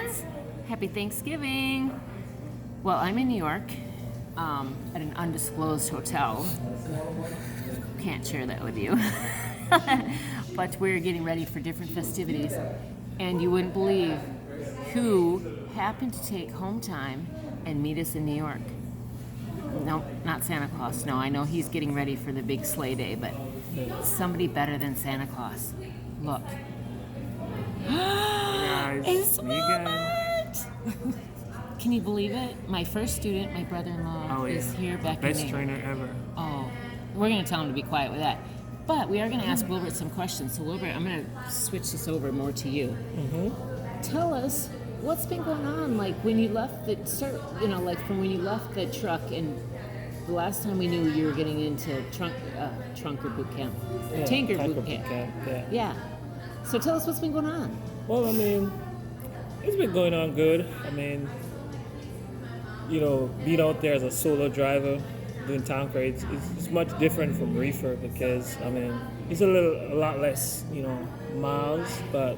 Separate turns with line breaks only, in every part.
Lance. Happy Thanksgiving. Well, I'm in New York at an undisclosed hotel. Can't share that with you. But we're getting ready for different festivities. And you wouldn't believe who happened to take home time and meet us in New York. No, not Santa Claus. No, I know he's getting ready for the big sleigh day, but somebody better than Santa Claus. Look.
Guys,
It's
me again.
Walmart! Can you believe it? My first student, my brother-in-law, is here back in
Best
May.
trainer ever.
Oh, we're going to tell him to be quiet with that. But we are going to ask Wilbert some questions. So Wilbert, I'm going to switch this over more to you.
Mm-hmm.
Tell us what's been going on, like when you left the, like from when you left the truck and the last time we knew you were getting into trunker boot camp, tanker boot camp. Yeah. So tell us what's been going on.
Well, I mean, it's been going on good. I mean, being out there as a solo driver doing tanker, it's much different from reefer because, I mean, it's a lot less, miles, but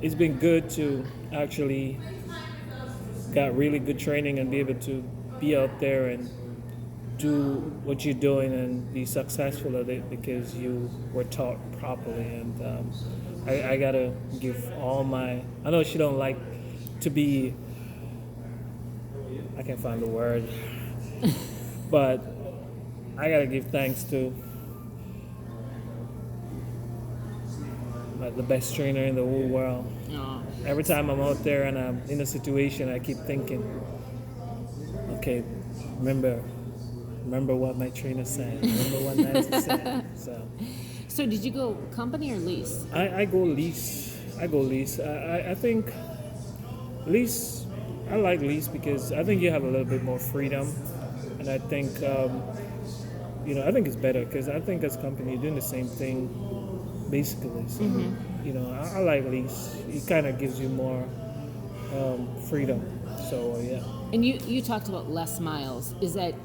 it's been good to actually got really good training and be able to be out there and do what you're doing and be successful at it because you were taught properly. And I gotta give all my, I know she don't like to be, I can't find the word, but I gotta give thanks to the best trainer in the whole world.
Oh.
Every time I'm out there and I'm in a situation, I keep thinking, okay, remember what my trainer said. Remember what Nancy said.
So did you go company or lease?
I go lease. I think lease. I like lease because I think you have a little bit more freedom, and I think I think it's better because I think as a company you're doing the same thing basically. So, I like lease. It kind of gives you more freedom. So yeah.
And you talked about less miles. Is that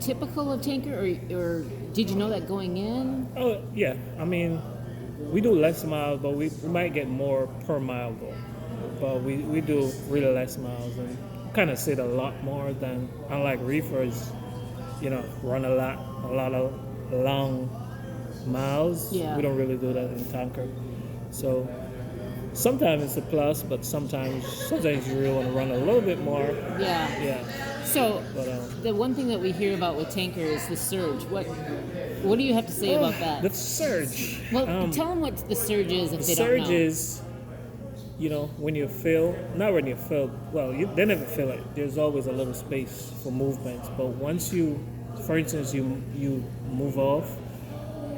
typical of tanker, or did you know that going in?
Oh yeah. I mean, we do less miles, but we might get more per mile though. But we do really less miles and kind of sit a lot more than unlike reefers. Run a lot of long miles.
Yeah.
We don't really do that in tanker. So sometimes it's a plus, but sometimes you really want to run a little bit more.
Yeah.
Yeah.
So
But
the one thing that we hear about with tanker is the surge. What do you have to say about that?
The surge.
Well, tell them what the surge is if they don't know.
Surge is, when you feel, not when you feel, well, they never feel it. There's always a little space for movement. But once for instance, you move off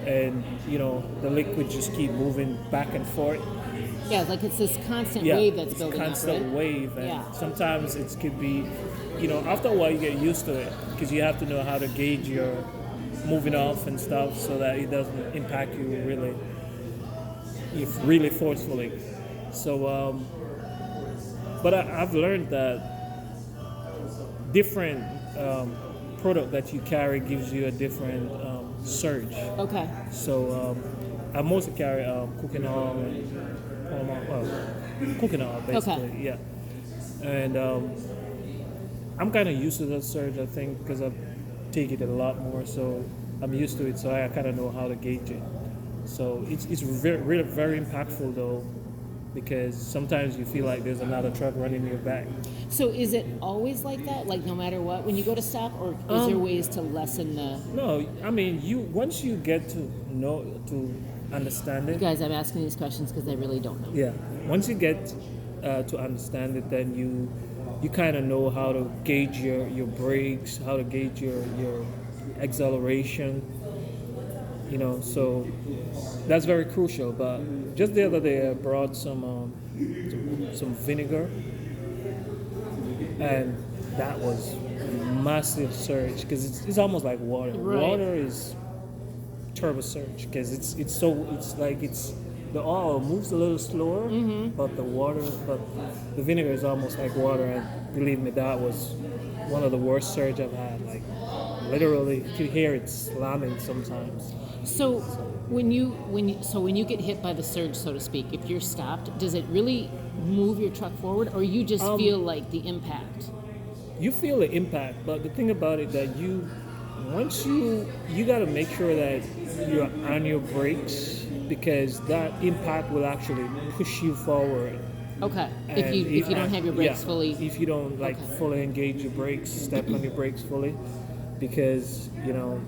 and, the liquid just keep moving back and forth.
Yeah, like it's this constant wave that's building up, right?
Constant wave. And
Yeah.
sometimes it could be, after a while you get used to it because you have to know how to gauge your moving off and stuff so that it doesn't impact you really forcefully. So, but I've learned that different product that you carry gives you a different surge.
Okay.
So I mostly carry cooking oil and cooking oil basically.
Okay.
Yeah. And I'm kind of used to that surge, I think, because I take it a lot more. So I'm used to it. So I kind of know how to gauge it. So it's really very impactful though, because sometimes you feel like there's another truck running your back.
So is it always like that? Like no matter what, when you go to stop, or is there ways to lessen the?
No, I mean once you get to understand it.
Guys, I'm asking these questions because I really don't know.
Yeah. Once you get to understand it, then you kind of know how to gauge your brakes, how to gauge your acceleration. So that's very crucial. But just the other day, I brought some vinegar, and that was massive surge because it's almost like water.
Right.
Water is turbo surge because the oil moves a little slower, but the vinegar is almost like water. And believe me, that was one of the worst surge I've had. Like literally, you could hear it slamming sometimes.
So When you get hit by the surge, so to speak, if you're stopped, does it really move your truck forward, or you just feel like the impact?
You feel the impact, but the thing about it that you got to make sure that you're on your brakes, because that impact will actually push you forward.
Okay. If you don't have your brakes fully.
If you don't fully engage your brakes, step on your brakes fully, because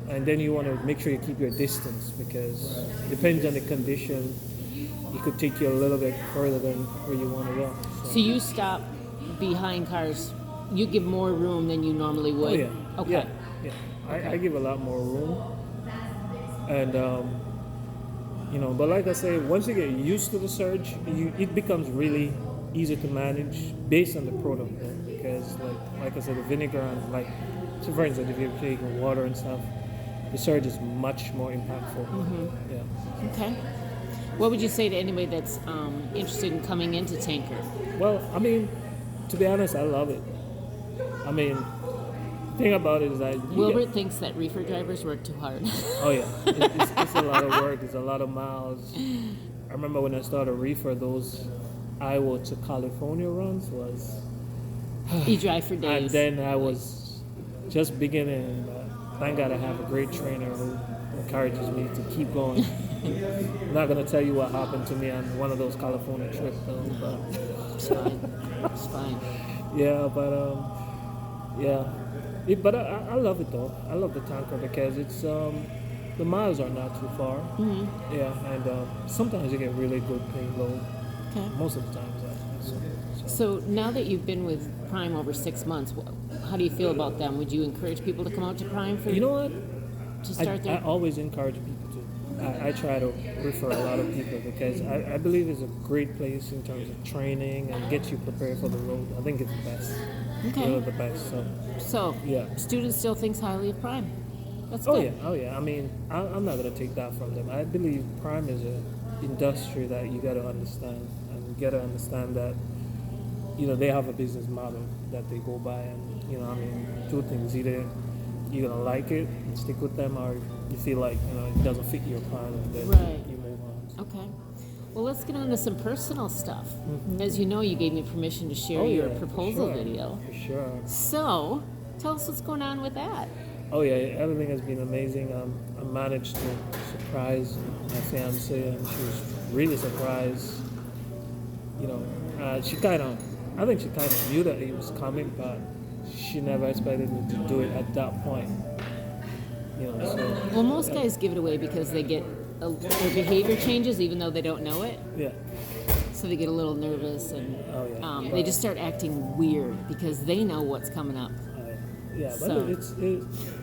and then you want to make sure you keep your distance, because depends on the condition, it could take you a little bit further than where you want to go.
So you stop behind cars. You give more room than you normally would.
Oh yeah.
Okay.
Yeah.
Okay.
I give a lot more room, and but like I say, once you get used to the surge, it becomes really easy to manage based on the product, though, because like I said, the vinegar and so for instance, if you're taking water and stuff, the surge is much more impactful.
Mm-hmm.
Yeah.
Okay. What would you say to anybody that's interested in coming into Tanker?
Well, I mean, to be honest, I love it. I mean, the thing about it is that
Wilbert thinks that reefer drivers work too hard.
Oh yeah, it's a lot of work. It's a lot of miles. I remember when I started reefer, those Iowa to California runs was.
You drive for days.
And then I was just beginning. Thank God I have a great trainer who encourages me to keep going. I'm not gonna tell you what happened to me on one of those California trips, though. But
It's fine. It's fine.
yeah, but yeah. But I love it though. I love the Tanker because it's the miles are not too far.
Mm-hmm.
Yeah, and sometimes you get really good payload.
Okay.
Most of the times, actually.
So now that you've been with Prime over 6 months, how do you feel about them? Would you encourage people to come out to Prime for
You know what?
to start
I
there?
always encourage people to. I try to refer a lot of people because I believe it's a great place in terms of training and gets you prepared for the road. I think it's the best.
Okay.
Really the best.
So
Yeah.
students still thinks highly of Prime. That's
Oh
good.
yeah, oh yeah. I mean, I'm not gonna take that from them. I believe Prime is a industry that you gotta understand, and you gotta understand that they have a business model that they go by, and I mean, two things: either you're gonna like it and stick with them, or you feel like it doesn't fit your plan, and then
Right.
you move on.
Okay. Well, let's get on to some personal stuff. As you know, you gave me permission to share
Oh,
your
yeah, for
proposal
sure.
video.
For sure.
So, tell us what's going on with that.
Oh yeah, everything has been amazing. I managed to surprise my fiance, and she was really surprised. I think she kind of knew that it was coming, but she never expected me to do it at that point. So
Well, most guys give it away because they get their behavior changes even though they don't know it.
yeah,
So they get a little nervous and
Oh, yeah.
they just start acting weird because they know what's coming up.
yeah, but
So-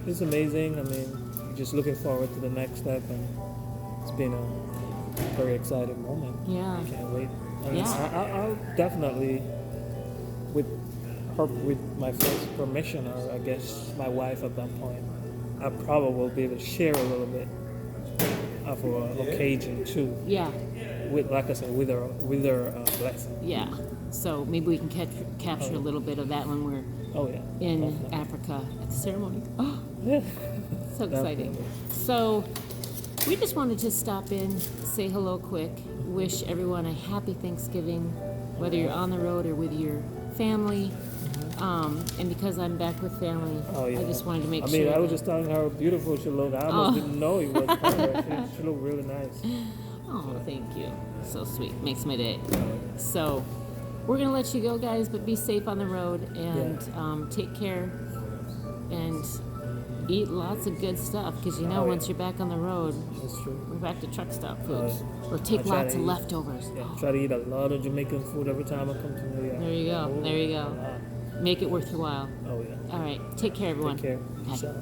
it's amazing. I mean, just looking forward to the next step, and it's been a very exciting moment.
Yeah.
Can't wait. And
Yeah.
I'll definitely, with my friend's permission, or I guess my wife at that point, I probably will be able to share a little bit of an occasion too.
Yeah.
With, like I said, with her blessing.
Yeah. So maybe we can capture a little bit of that when we're
Oh yeah.
in
Definitely.
Africa at the ceremony. Oh,
Yeah.
so exciting.
Definitely.
So we just wanted to stop in, say hello quick, wish everyone a happy Thanksgiving, whether you're on the road or with your family. And because I'm back with family,
Oh yeah.
I just wanted to make
I
sure.
mean, I was
that-
just telling her how beautiful she looked. I almost didn't know it was her. She looked really nice.
Oh, thank you. So sweet. Makes my day. So we're going to let you go, guys, but be safe on the road and take care and eat lots of good stuff because
Oh, yeah.
once you're back on the road,
That's true.
we're back to truck stop
Oh,
foods.
yeah.
Or take
I try
lots
to
of
eat.
leftovers.
Yeah, try to eat a lot of Jamaican food every time I come to New York.
There you go.
Oh,
There you go.
a lot.
Make it worth your while.
Oh yeah.
All right. Take care, everyone.
Take care.
Bye.
Peace out.